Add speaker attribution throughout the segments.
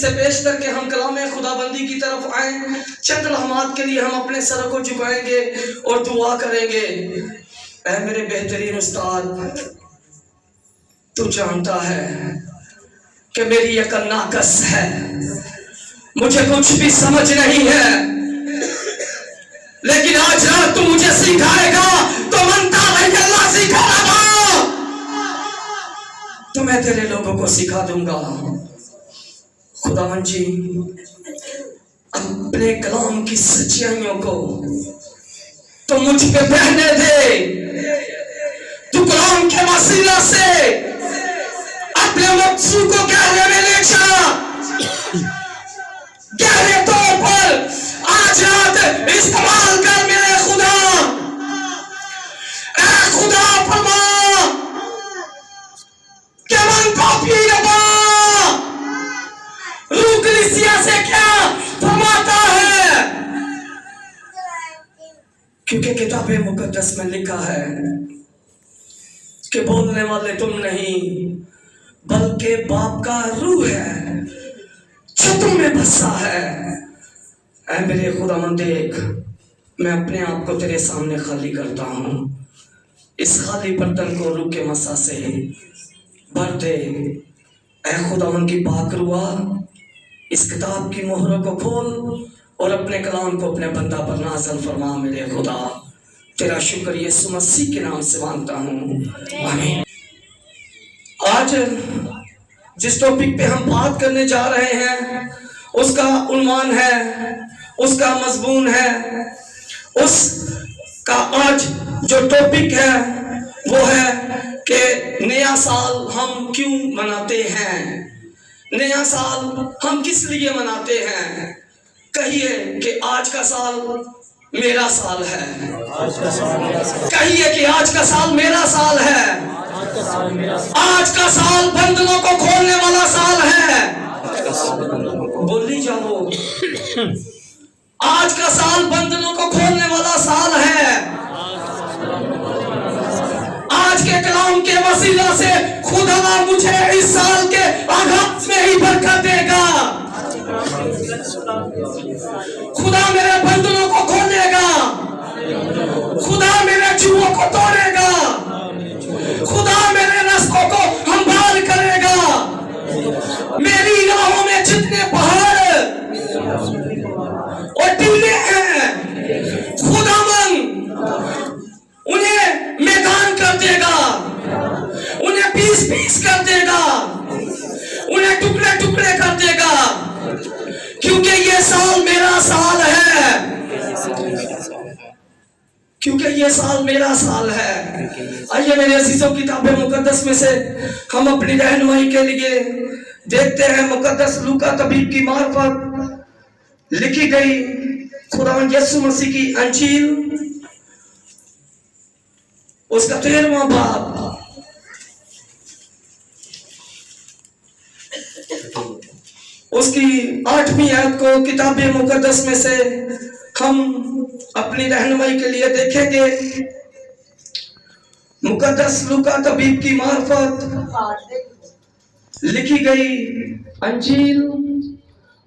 Speaker 1: से पेश करके हम कलाम खुदाबंदी की तरफ आए। चंद लम्हात के लिए हम अपने सर को झुकाएंगे और दुआ करेंगे। ऐ मेरे बेहतरीन उस्ताद, तू जानता है कि मेरी अकल नाकस है, मुझे कुछ भी समझ नहीं है, लेकिन आज रात तू मुझे सिखाएगा तो मनता भाई अल्लाह सिखाएगा तो मैं तेरे लोगों को सिखा दूंगा। खुदावन जी, अपने कलाम की सच्चाइयों को तो मुझ पे बहने दे। तू कलाम के वसीला से अपने मकसूद को गहरे में ले जा, गहरे तौर पर आज रात इस्तेमाल कर मेरे खुदा। ऐ खुदा फरमा कि मन पापी रबा से क्या फरमाता है, क्योंकि किताब मुकद्दस में लिखा है कि बोलने वाले तुम नहीं बल्कि बाप का रूह है जो तुम में बसा है। ऐ मेरे खुदावन देख, मैं अपने आप को तेरे सामने खाली करता हूँ। इस खाली बर्तन को रूह के मसा से भर दे। ऐ खुदावन की पाक रूह, इस किताब की मोहरों को खोल और अपने कलाम को अपने बंदा पर नाज़िल फरमा। मेरे खुदा, तेरा शुक्र यीशु मसीह के नाम से मांगता हूँ, आमीन। आज जिस टॉपिक पे हम बात करने जा रहे हैं उसका उन्वान है, उसका मजमून है, उसका आज जो टॉपिक है वो है कि नया साल हम क्यों मनाते हैं। नया साल हम किस लिए मनाते हैं? कहिए कि आज का साल मेरा साल है। कहिए कि आज का साल मेरा साल है। आज का साल बंधनों को खोलने वाला साल है। बोली जाओ, आज का साल बंधनों को खोलने वाला साल है। आज के कलाम के वसीला से खुदा मुझे इस साल के आगाज में ही बरकत देगा। खुदा मेरे बंधनों को खोलेगा, खुदा मेरे जुओं को तोड़ेगा, खुदा मेरे रास्तों को हमवार करेगा। मेरी राहों में जितने पहाड़ और टीले हैं, खुदावन उन्हें मैदान कर देगा, उन्हें पीस पीस कर देगा, उन्हें टुकड़े टुकड़े कर देगा, क्योंकि ये साल मेरा साल है। क्योंकि ये साल मेरा साल है। आइए मेरे अजीजों, किताब मुकद्दस में से हम अपनी रहनुमाई के लिए देखते हैं मुकद्दस लूका तबीब की मार्फत लिखी गई खुदावंद यीशु मसीह की अंजील, उसका 13वां बाब, उसकी 8वीं आयत को किताब मुकद्दस में से हम अपनी रहनुमाई के लिए देखेंगे। मुकद्दस लूका तबीब की मार्फत लिखी गई अंजील,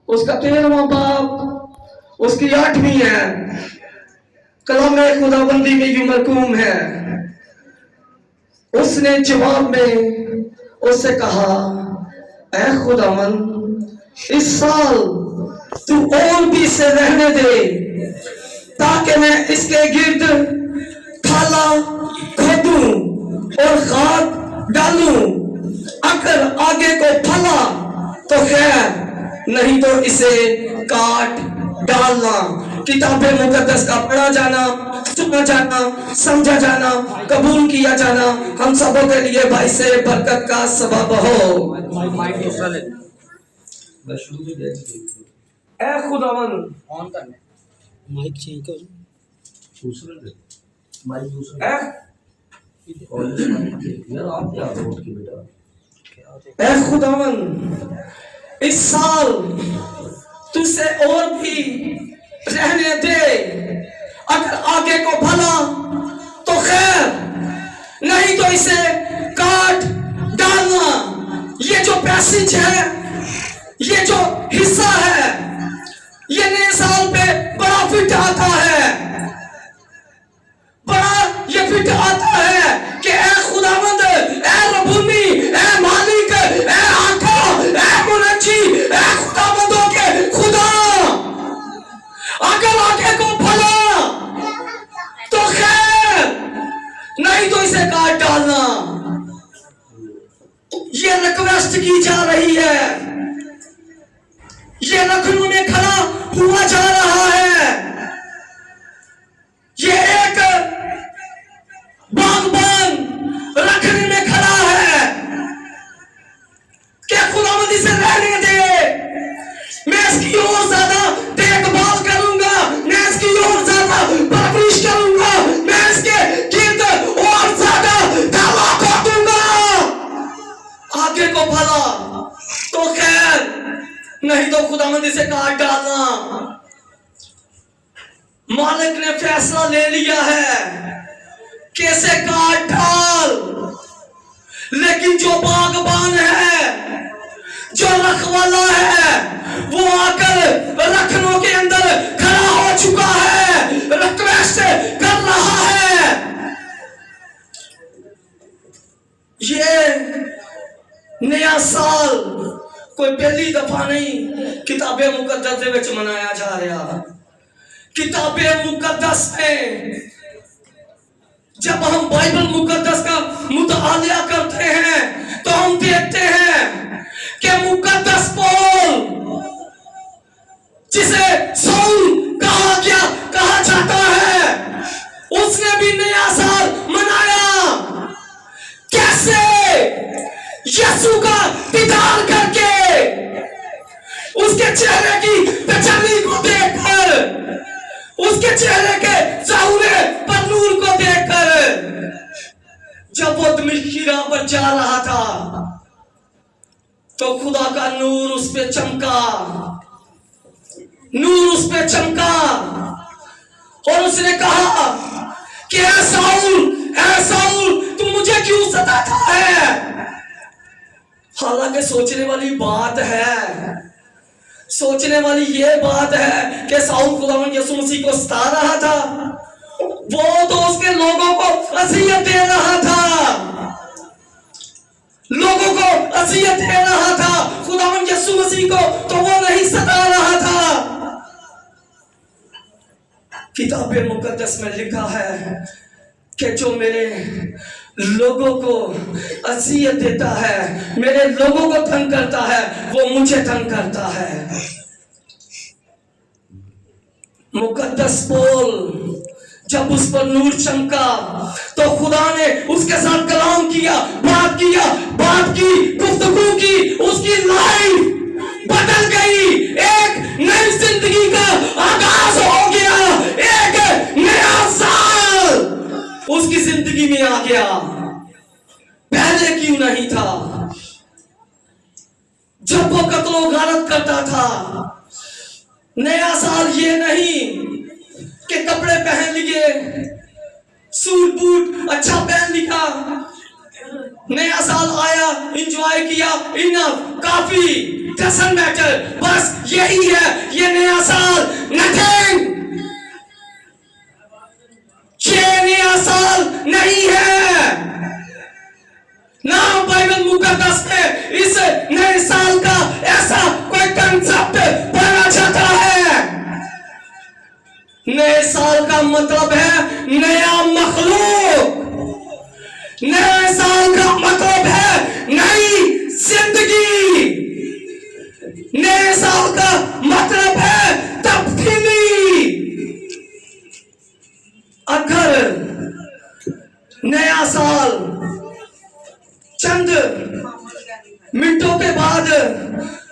Speaker 1: उसका 13वां बाब, उसकी 8वीं आयत कलाम खुदाबंदी में यूं मरकूम है। उसने जवाब में उससे कहा, ऐ खुदावन, इस साल तू और भी से रहने दे, ताकि मैं इसके गिर्द थाला खोदूं और खाद डालूं। अगर आगे को फला तो खैर, नहीं तो इसे काट डालना। किताब मुकद्दस का पढ़ा जाना, सुना जाना, समझा जाना, कबूल किया जाना हम सबों के लिए भाई से बरकत का सबब हो। ऐ खुदावन, ऑन करना माइक चेंज कर, दूसरा दे माइक दूसरा। यार आप क्या रोड की बेटा। ऐ खुदावन, इस साल तुझसे और भी रहने दे, अगर आगे को भला तो खैर, नहीं तो इसे काट डालना। ये जो पैसेज है ये जो हिस्सा है ये नए साल पे बड़ा फिट आता है, बड़ा ये फिट आता है कि ए खुदावंद, ए रब्बुनी, ए मालिक, ए आका, ए मुनज्जी, ए खुदावंदों के खुदा, अगर आगे को भला तो खैर, नहीं तो इसे काट डालना। ये रिक्वेस्ट की जा रही है, ये लखनऊ में खड़ा हुआ जा रहा है। ये एक बागबान रखने में खड़ा है कि खुदावंद इसे रहने दे, मैं इसकी और ज्यादा देखभाल करूंगा, मैं इसकी और ज्यादा परवरिश करूंगा, मैं इसके गिर्द और ज्यादा दवा को दूंगा। आगे को भला तो खैर, नहीं तो खुदावंद इसे काट डालना। मालिक ने फैसला ले लिया है कि इसे काट डाल, लेकिन जो बागबान है, जो रखवाला है, वो आकर लखनऊ के अंदर खड़ा हो चुका है, रिक्वेस्ट कर रहा है। ये नया साल कोई पहली दफा नहीं किताबे मुकद्दस दे विच मनाया जा रहा। किताबे मुकद्दस में जब हम बाइबल मुकद्दस का मुतालिया करते हैं तो हम देखते हैं कि मुकद्दस पौल, जिसे साउल कहा जाता है, उसने भी नया साल मनाया। कैसे? यीशु का दीदार करके, उसके चेहरे की तजल्ली को देखकर, उसके चेहरे के ज़ाहुरे पर नूर को देखकर। जब वो दमिश्क राह पर जा रहा था तो खुदा का नूर उस पे चमका, नूर उस पे चमका और उसने कहा कि ऐ साउल, तुम मुझे क्यों सताता है? हालांकि सोचने वाली बात है, सोचने वाली ये बात है कि साउल खुदावंद यीशु मसीह को सता रहा था, वो तो उसके लोगों को अज़ियत दे रहा था, लोगों को अज़ियत दे रहा था। खुदावंद यीशु मसीह को तो वो नहीं सता रहा था। किताबे मुकद्दस में लिखा है कि जो मेरे लोगों को अज़ियत देता है, मेरे लोगों को तंग करता है, वो मुझे तंग करता है। मुकद्दस पौल जब उस पर नूर चमका तो खुदा ने उसके साथ कलाम किया, बात की, गुफ्तगू की, उसकी लाइफ बदल गई, एक नई जिंदगी का आगाज हो गया, एक नया साल उसकी जिंदगी में आ गया। पहले क्यों नहीं था? जब वो कत्लो गारत करता था। नया साल ये नहीं कि कपड़े पहन लिए, सूट बूट अच्छा पहन लिया, नया साल आया, एंजॉय किया, इनफ, काफी, डजंट मैटर, बस यही है ये नया साल। नथिंग, ये नया साल नहीं है ना। बाइबल मुकद्दस में इस नए साल का ऐसा कोई कंसेप्ट पढ़ा जाता है। नए साल का मतलब है नया मखलूक, नए साल का मतलब है नई जिंदगी, नए साल का मतलब है तब्दीली। अगर नया साल चंद मिनटों के बाद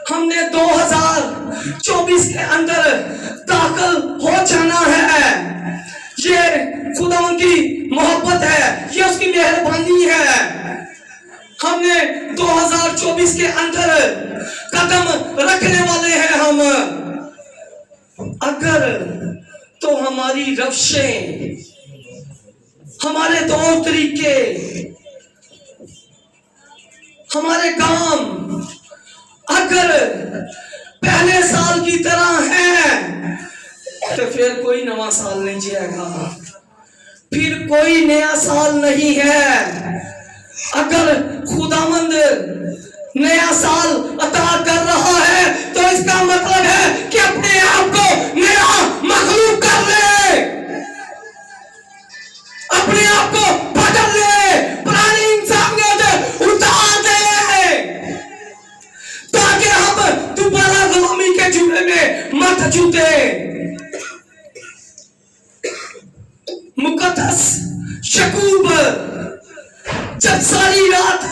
Speaker 1: हमने 2024 के अंदर दाखिल हो जाना है, ये खुदावंद की मोहब्बत है, ये उसकी मेहरबानी है। हमने 2024 के अंदर कदम रखने वाले हैं हम। अगर तो हमारी रवशें, हमारे तौर तरीके, हमारे काम अगर पहले साल की तरह है, तो फिर कोई नवा साल नहीं जिएगा, फिर कोई नया साल नहीं है। अगर खुदावंद नया साल अता कर रहा है तो इसका मतलब है कि अपने आप को नया मखलूक कर ले, अपने आप को बदल ले, पुरानी इंसानियत उतार दे, ताकि हम दोबारा गुलामी के जुए में मत जूते। मुकद्दस याकूब जब सारी रात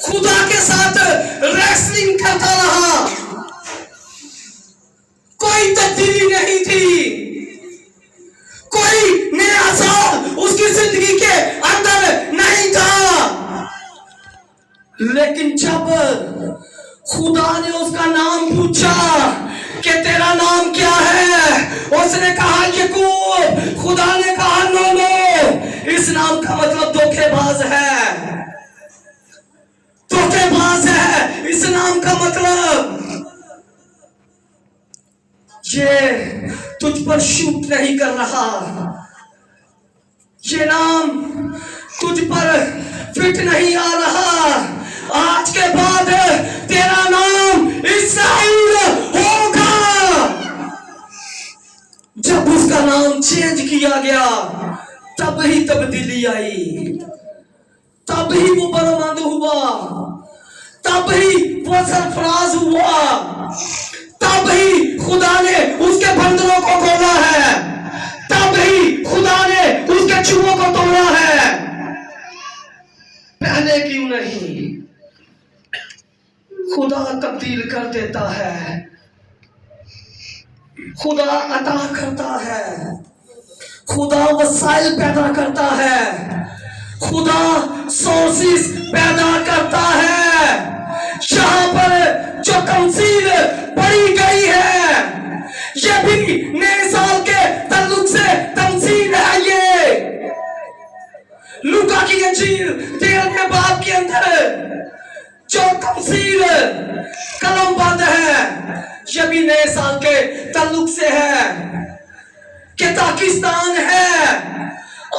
Speaker 1: खुदा के साथ रेसलिंग करता रहा, कोई तब्दीली नहीं थी, कोई नया साल उसकी जिंदगी के अंदर नहीं था। लेकिन जब खुदा ने उसका नाम पूछा कि तेरा नाम क्या है, उसने कहा याकूब। खुदा ने कहा नो नो, इस नाम का मतलब धोखेबाज है, धोखेबाज है इस नाम का मतलब। ये तुझ पर शूट नहीं कर रहा, ये नाम तुझ पर फिट नहीं आ रहा। आज के बाद तेरा नाम इस्राएल होगा। जब उसका नाम चेंज किया गया तब ही तब्दीली आई, तब ही वो बर्बाद हुआ, तब ही वो सरफराज हुआ, तब ही खुदा ने उसके बंदरों को खोला है, तब ही खुदा ने उसके चूहों को तोड़ा है। पहले क्यों नहीं? खुदा तब्दील कर देता है, खुदा अता करता है, खुदा वसाइल पैदा करता है, खुदा सोर्सेस पैदा करता है। यहाँ पर जो तमसील पड़ी गई है, ये भी नए साल के ताल्लुक से तमसील है। ये लूका की अंजील 13वें बाब के अंदर जो तमसील कलम बंद है, ये भी नए साल के ताल्लुक से है कि पाकिस्तान है।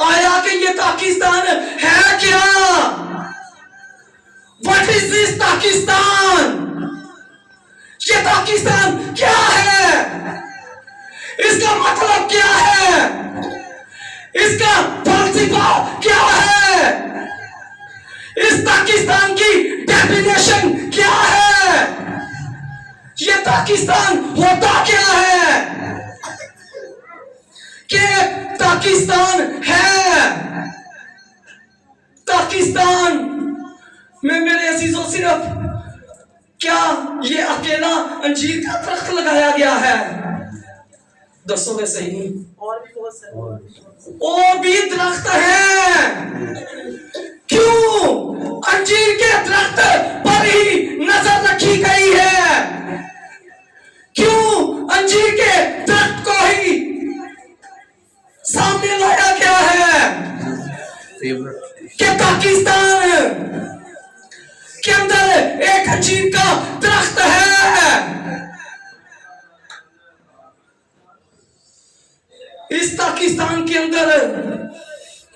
Speaker 1: आया कि ये पाकिस्तान है क्या? What is this Pakistan? ये पाकिस्तान क्या है? इसका मतलब क्या है? इसका फलसफा क्या है? इस पाकिस्तान की डेफिनेशन क्या है? ये पाकिस्तान होता क्या है? कि पाकिस्तान है, पाकिस्तान में मेरे अजीजों सिर्फ क्या ये अकेला अंजीर का दरख्त लगाया गया है? दसों में सही, और भी बहुत सारे और भी दरख्त हैं। क्यों अंजीर के दरख्त पर ही नजर रखी गई है? क्यों अंजीर के दरख्त को ही सामने लाया गया है कि पाकिस्तान के अंदर एक अंजीर का दरख्त है। इस पाकिस्तान के अंदर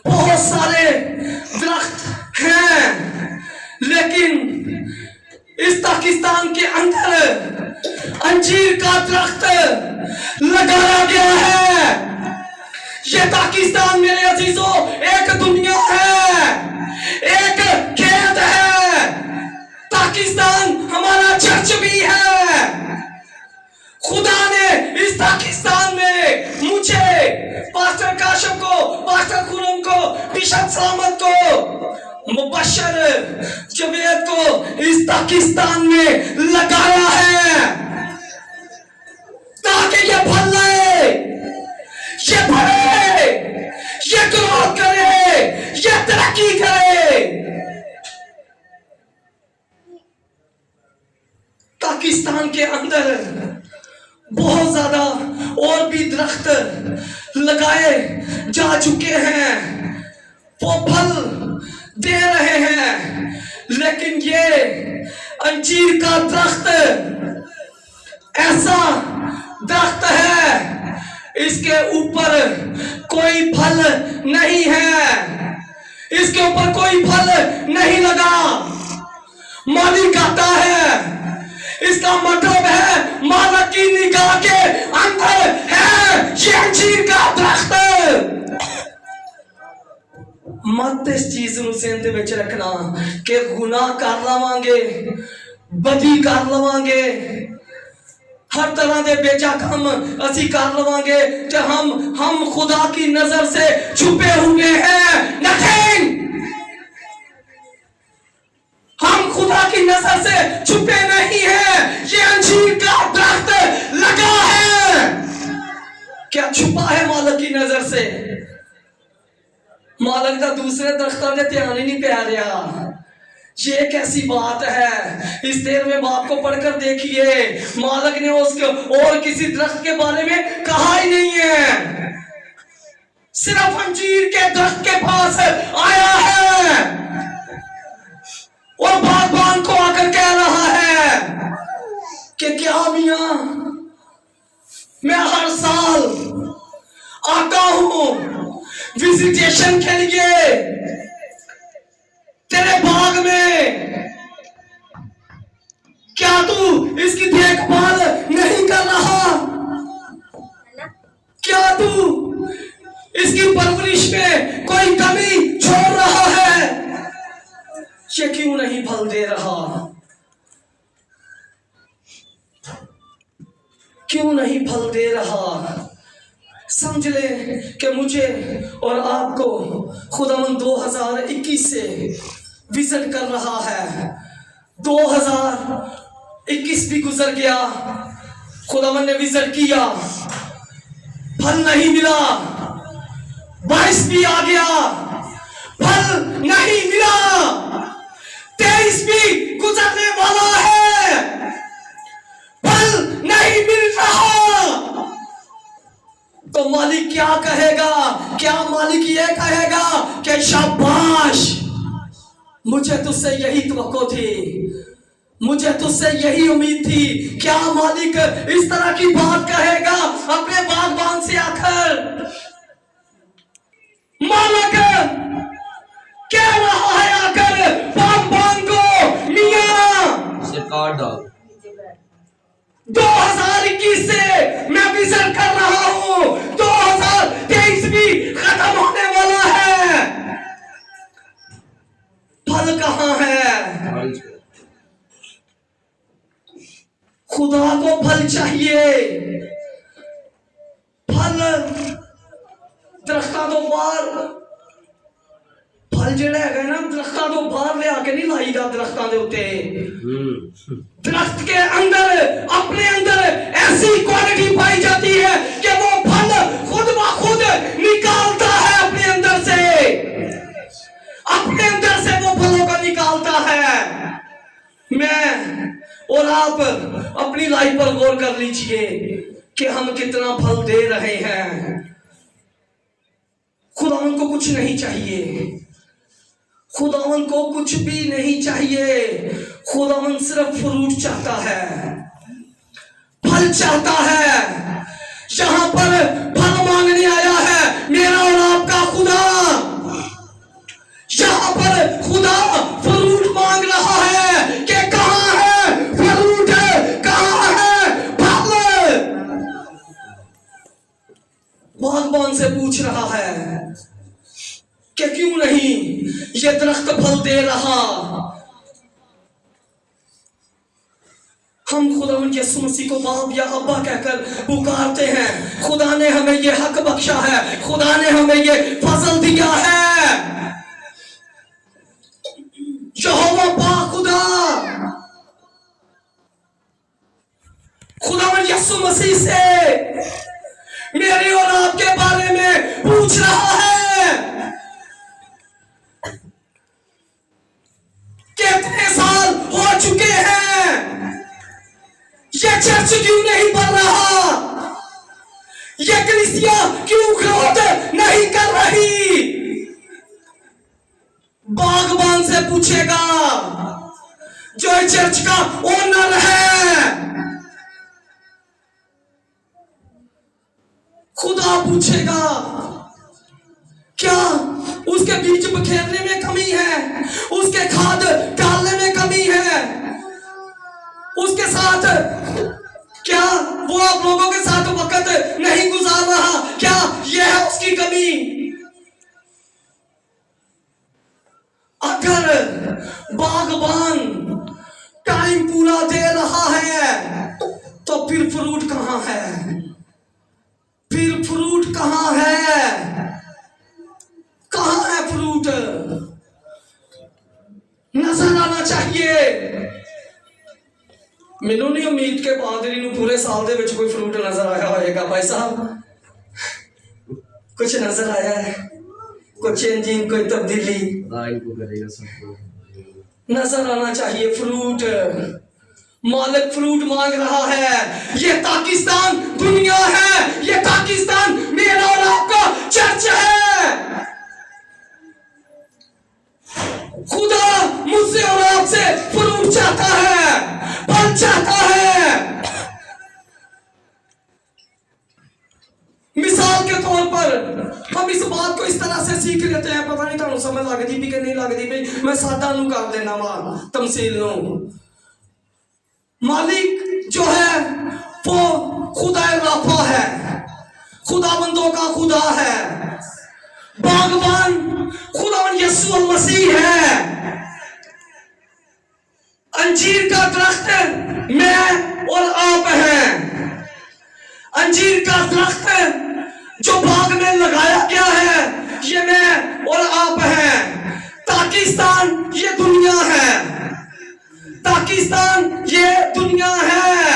Speaker 1: बहुत सारे दरख्त हैं, लेकिन इस पाकिस्तान के अंदर अंजीर का दरख्त लगाया गया है। ये पाकिस्तान मेरे अजीजों एक दुनिया है, एक खेत है। पाकिस्तान हमारा चर्च भी है। खुदा ने इस पाकिस्तान में मुझे, पास्टर काशिफ को, पास्टर खुरम को, बिशप सलामत को, मुबशर जवेद को इस पाकिस्तान में लगाया है ताकि ये फैले, ये बढ़े, ये ग्रोथ करे, ये तरक्की करे। पाकिस्तान के अंदर बहुत ज्यादा और भी दरख्त लगाए जा चुके हैं, वो फल दे रहे हैं, लेकिन ये अंजीर का दरख्त ऐसा दरख्त है, इसके ऊपर कोई फल नहीं है, इसके ऊपर कोई फल नहीं लगा। मालिक कहता है, इसका मतलब है मालिक की निगाह के अंदर है ये अंजीर का दरख्त। मत इस चीज ਨੂੰ ਜ਼ਿੰਦ ਵਿੱਚ ਰੱਖਣਾ ਕਿ ਗੁਨਾਹ ਕਰ ਲਵਾਂਗੇ, बदी कर लवांगे, हर तरह के बेजा काम असी कर लवांगे कि हम खुदा की नजर से छुपे हुए हैं। नहीं, हम खुदा की नजर से छुपे नहीं हैं। ये अंजीर का दरख्त लगा है, क्या छुपा है मालिक की नजर से? मालिक का दूसरे दरख्तों ने ध्यान ही नहीं पै रहा। ये कैसी बात है? इस 13वें बाब को पढ़कर देखिए, मालिक ने उसके और किसी दरख्त के बारे में कहा ही नहीं है, सिर्फ अंजीर के दरख्त के पास आया है और बागबान को आकर कह रहा है कि क्या मियां, मैं हर साल आता हूं विजिटेशन के लिए तेरे बाग में, क्या तू इसकी देखभाल नहीं कर रहा? क्या तू इसकी परवरिश में कोई कमी छोड़ रहा है? ये क्यों नहीं फल दे रहा? क्यों नहीं फल दे रहा? समझ ले कि मुझे और आपको खुदावंद 2021 से विजिट कर रहा है। 2021 भी गुजर गया, खुदावंद ने विजिट किया, फल नहीं मिला। 22 भी आ गया, फल नहीं मिला। 23 भी गुजरने वाला है, फल नहीं मिल रहा। तो मालिक क्या कहेगा? क्या मालिक ये कहेगा कि शाबाश, मुझे तुझसे यही तवक्को थी, मुझे तुझसे यही उम्मीद थी? क्या मालिक इस तरह की बात कहेगा अपने बागबान से आकर? मालिक कह रहा है आकर बागबान को, मियां
Speaker 2: सरकार डाल
Speaker 1: 2021 से मैं विजिट कर रहा हूं, 2023 भी खत्म होने वाला है, फल कहां है? खुदा को फल चाहिए। फल दरख्तां तो बाहर, फल जेड़ा है ना दरख्तां तो बाहर ले आके नहीं लाईदा, दरख्तां दे उत्ते दरख्त के अंदर अपने अंदर ऐसी क्वालिटी पाई जाती है कि वो फल खुद ब खुद निकालता है अपने अंदर से, अपने अंदर से वो फलों को निकालता है। मैं और आप अपनी लाइफ पर गौर कर लीजिए कि हम कितना फल दे रहे हैं। खुदावन को कुछ नहीं चाहिए, खुदावन को कुछ भी नहीं चाहिए। खुदावन सिर्फ फ्रूट चाहता है, फल चाहता है। यहां पर फल मांगने आया है मेरा और आपका खुदा। यहां पर खुदा फ्रूट मांग रहा है कि कहां है फ्रूट, कहां है फल? बागबान से पूछ रहा है कि क्यों नहीं ये दरख्त फल दे रहा? हम खुदावन यीशु मसीह को बाप या अब्बा कहकर पुकारते हैं। खुदा ने हमें ये हक बख्शा है, खुदा ने हमें ये फजल दिया है। यहोवा पाक खुदा, खुदावन यीशु मसीह से मेरे और आपके बारे में पूछ रहा है, कितने साल हो चुके हैं, ये चर्च क्यों नहीं बन रहा? ये कलीसिया क्यों ग्रोथ नहीं कर रही? बागबान से पूछेगा जो चर्च का ओनर है। खुदा पूछेगा क्या उसके बीज बखेरने में कमी है, उसके खाद डालने में कमी है, उसके साथ क्या वो आप लोगों के साथ वक्त नहीं गुजार रहा, क्या यह है उसकी कमी? अगर बागबान टाइम पूरा दे रहा है तो फिर फ्रूट कहां है? फिर फ्रूट कहां है? कहां है फ्रूट? नजर आना चाहिए। मैनू नहीं उम्मीद के पादरी नूं पूरे साल दे विच कोई फ्रूट नजर आया होएगा। भाई साहब कुछ नजर आया है? कोई चेंजिंग, कोई तब्दीली नजर आना चाहिए। फ्रूट, मालिक फ्रूट मांग रहा है। ये पाकिस्तान दुनिया है, ये पाकिस्तान मेरा और आपका चर्च है। खुदा मुझसे और आपसे फ्रूट चाहता है, फल चाहता है। मिसाल के तौर पर हम इस बात को इस तरह से सीख लेते हैं, पता नहीं तुहानू समझ लगती भी कि नहीं लगती भी, मैं सादा नू कर देना वा तमसील नू। मालिक जो है वो खुदा राफा है, खुदाबंदों का खुदा है। बागबान खुदावन यीशु मसीह है। अंजीर का दरख्त मैं और आप हैं। अंजीर का दरख्त जो बाग में लगाया गया है ये मैं और आप हैं। पाकिस्तान ये दुनिया है, पाकिस्तान ये दुनिया है।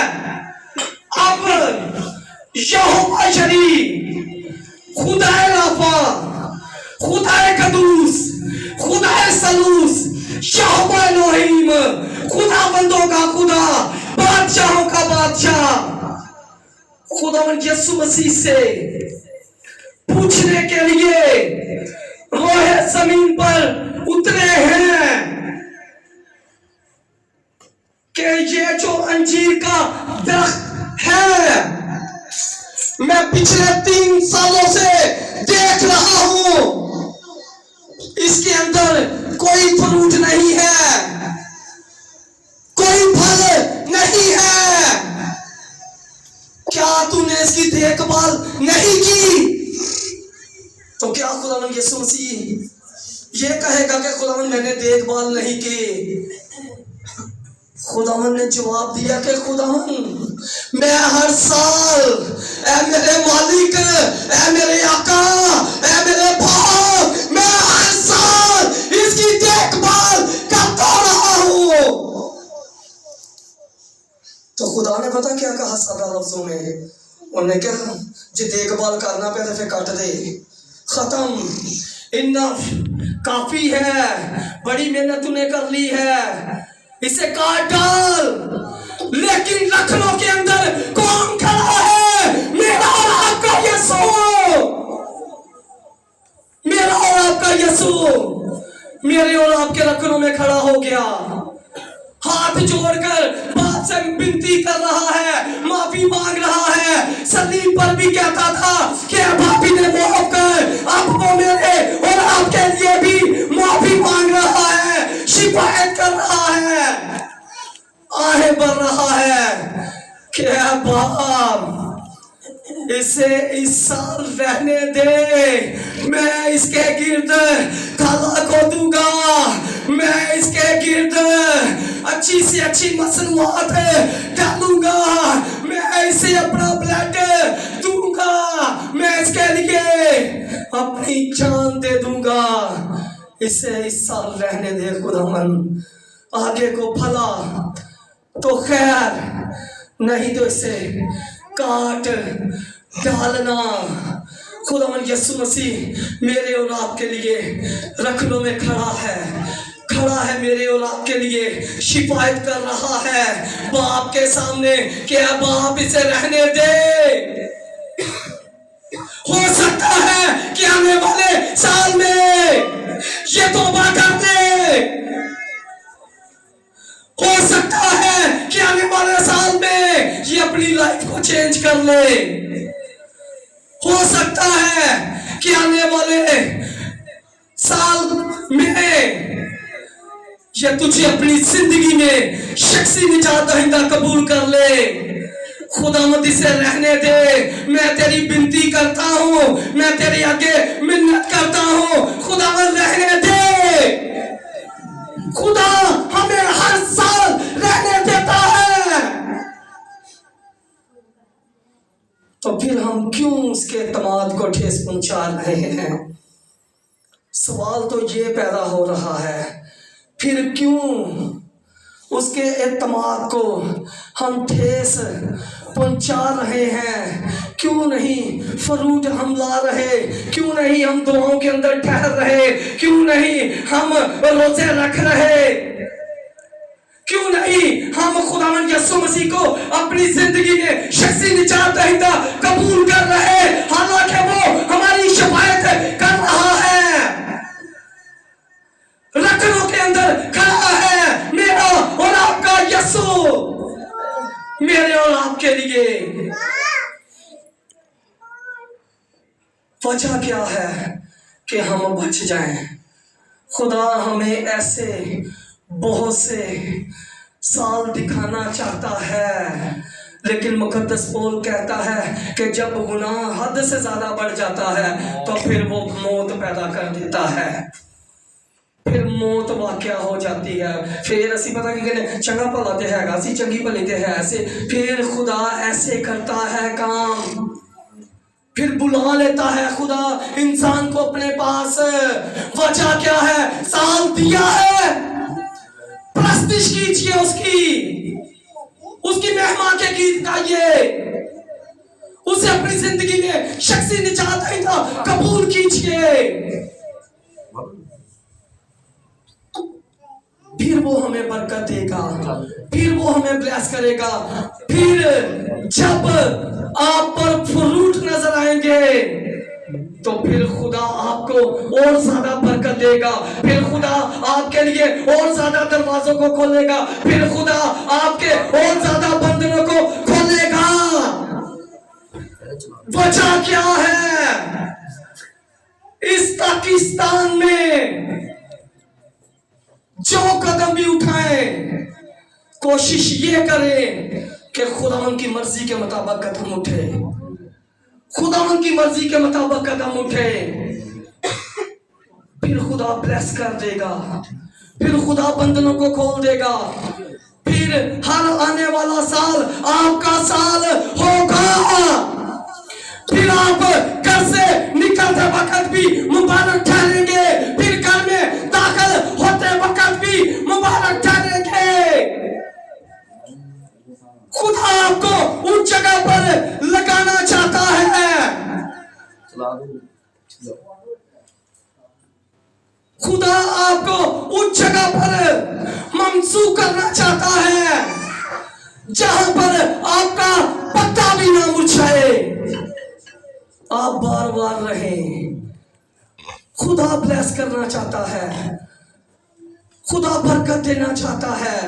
Speaker 1: अब यहोवा शरीफ, खुदाए राफा, खुदाए कदूस, खुदाए सलूस, यहोवा एलोहीम, खुदाबंदों का खुदा, बादशाहों का बादशाह, खुदावन यीशु मसीह से पूछने के लिए रोहे जमीन पर उतरे हैं कि ये जो अंजीर का दरख्त है मैं पिछले 3 सालों से देख रहा हूं, इसके अंदर कोई फ्रूट नहीं है, कोई फल नहीं है। क्या तूने इसकी देखभाल नहीं की? तो क्या खुदावन यीशु मसीह ये कहेगा कि खुदावन मैंने देखभाल नहीं की? खुदावन ने जवाब दिया कि खुदावन मैं हर साल, ऐ मेरे मालिक, ऐ मेरे आका, ऐ मेरे भाव, मैं हर साल इसकी देखभाल करता रहा हूं। तो खुदा ने पता क्या कहा सादा लफ्जों में? उन्होंने कहा जो देखभाल करना पे तो फिर काट दे, खत्म, इनफ, काफी है, बड़ी मेहनत तूने कर ली है, इसे काट डाल। लेकिन लखनऊ के अंदर कौन खड़ा है? मेरा और आपका यीशु, मेरा और आपका यीशु मेरे और आपके लखनऊ में खड़ा हो गया, हाथ जोड़कर बात से विनती कर रहा है, माफी मांग रहा है। सलीब पर भी कहता था कि पापी ने माफ कर, अब वो मेरे और आपके लिए भी माफी मांग रहा है, शिकायत कर रहा है, आहे बढ़ रहा है कि बाप इसे इस साल रहने दे, मैं इसके गिर्द खाला को दूंगा, मैं इसके गिर्द अच्छी से अच्छी मसनूआत डालूंगा, मैं इसे अपना ब्लड दूंगा, मैं इसके लिए अपनी जान दे दूंगा, इसे इस साल रहने दे खुदावन, आगे को भला तो खैर, नहीं तो इसे काट डालना। खुदावन यीशु मसीह मेरे और आपके लिए लखनऊ में खड़ा है मेरे और आपके लिए शिकायत कर रहा है बाप के सामने, क्या बाप इसे रहने दे। हो सकता है कि आने वाले साल में ये तौबा कर दे, हो सकता है कि आने वाले साल में ये अपनी लाइफ को चेंज कर ले। हो सकता है कि आने वाले साल में या तुझे अपनी जिंदगी में शख्सी निजात दहिंदा कबूल कर ले। खुदावंद इसे रहने दे। मैं तेरी विनती करता हूँ, मैं तेरे आगे मिन्नत करता हूँ, खुदावंद रहने दे। खुदा हमें हर साल रहने देता है, तो फिर हम क्यों उसके एतमाद को ठेस पहुंचा रहे हैं? सवाल तो ये पैदा हो रहा है, फिर क्यों उसके एतमाद को हम ठेस पहुंचा रहे हैं? क्यों नहीं फरूट हम ला रहे? क्यों नहीं हम दुआओं के अंदर ठहर रहे? क्यों नहीं हम रोजे रख रहे? क्यों नहीं हम खुदावंद यीशु मसीह को अपनी जिंदगी में शख्सी निजात दहिंदा कबूल कर रहे, हालांकि वो हमारी शफायत कर रहा है, रकनों के अंदर खड़ा है। मेरा और आपका यीशु मेरे और आपके लिए। वजह क्या है कि हम बच जाएं? खुदा हमें ऐसे बहुत से साल दिखाना चाहता है, लेकिन मुकद्दस पौल कहता है कि जब गुनाह हद से ज्यादा बढ़ जाता है तो फिर वो मौत पैदा कर देता है, फिर मौत वाक़या हो जाती है। फिर असी पता कि कहने चंगा भला ते हैगा, असी चंगी भली ते है ऐसे, फिर खुदा ऐसे करता है काम, फिर बुला लेता है खुदा इंसान को अपने पास। वजह क्या है? साल दिया है, प्रस्तिश कीजिए उसकी महिमा के गीत गाइए, उसे अपनी जिंदगी में शख्सी निजात दहिंदा कबूल कीजिए, फिर वो हमें बरकत देगा, फिर वो हमें ब्लेस करेगा। फिर जब आप पर फ्रूट नजर आएंगे तो फिर खुदा आपको और ज्यादा बरकत देगा, फिर खुदा आपके लिए और ज्यादा दरवाजों को खोलेगा, फिर खुदा आपके और ज्यादा बंधनों को खोलेगा। वजह क्या है? इस पाकिस्तान में जो कदम भी उठाए, कोशिश ये करें कि खुदावंद की मर्जी के मुताबिक कदम उठे, खुदावंद की मर्जी के मुताबिक कदम उठे, फिर खुदा ब्लेस कर देगा, फिर खुदा बंधनों को खोल देगा, फिर हर आने वाला साल आपका साल होगा। फिर आप घर से निकलते वक्त भी मुबारक ठहरेंगे, फिर घर में दाखिल होते वक्त भी मुबारक ठहरेंगे। खुदा आपको उस जगह पर लगाना चाहता है, खुदा आपको उस जगह पर मंसूब करना चाहता है जहां पर आपका पत्ता भी ना मुरझाए, आप बार बार रहें। खुदा ब्लेस करना चाहता है, खुदा बरकत देना चाहता है,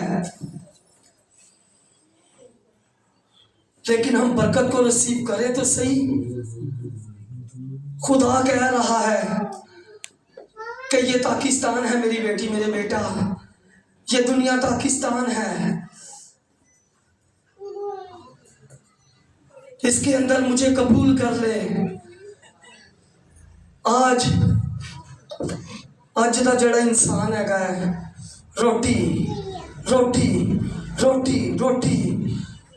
Speaker 1: लेकिन हम बरकत को रिसीव करें तो सही। खुदा कह रहा है कि ये पाकिस्तान है मेरी बेटी मेरे बेटा, ये दुनिया पाकिस्तान है, इसके अंदर मुझे कबूल कर ले। आज दा जड़ा इंसान है, रोटी रोटी रोटी रोटी,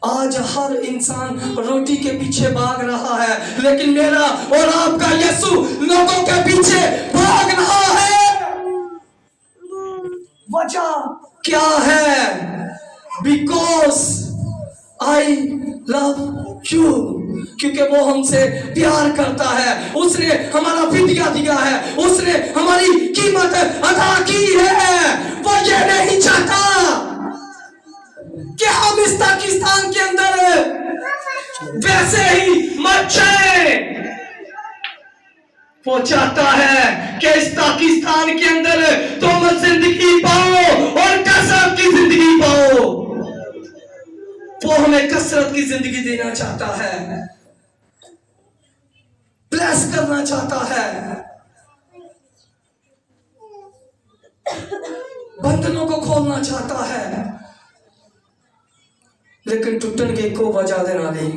Speaker 1: आज हर इंसान रोटी के पीछे भाग रहा है, लेकिन मेरा और आपका यीशु लोगों के पीछे भाग रहा है। वजह क्या है? बिकॉज आई लव यू, क्योंकि वो हमसे प्यार करता है, उसने हमारा फिदिया दिया है, उसने हमारी कीमत अदा की है। वो ये नहीं चाहता कि हम इस पाकिस्तान के अंदर वैसे ही मर जाए, वो चाहता है कि इस पाकिस्तान के अंदर तुम जिंदगी पाओ और कसरत की जिंदगी पाओ। वो हमें कसरत की जिंदगी देना चाहता है। ब्लेस करना चाहता है, बंधनों को खोलना चाहता है, लेकिन टूटन के को वजह देना नहीं।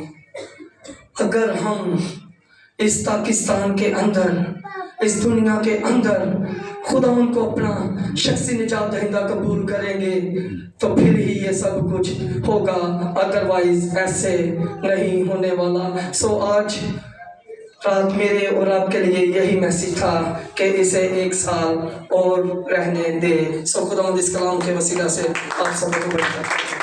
Speaker 1: अगर हम इस पाकिस्तान के अंदर, इस दुनिया के अंदर खुदा उनको अपना शख्सी निजात दहिंदा कबूल करेंगे तो फिर ही ये सब कुछ होगा, अदरवाइज ऐसे नहीं होने वाला। सो आज रात मेरे और आपके लिए यही मैसेज था कि इसे 1 साल और रहने दे। सो खुदा इस कलाम के वसीला से आप सबको बरकत।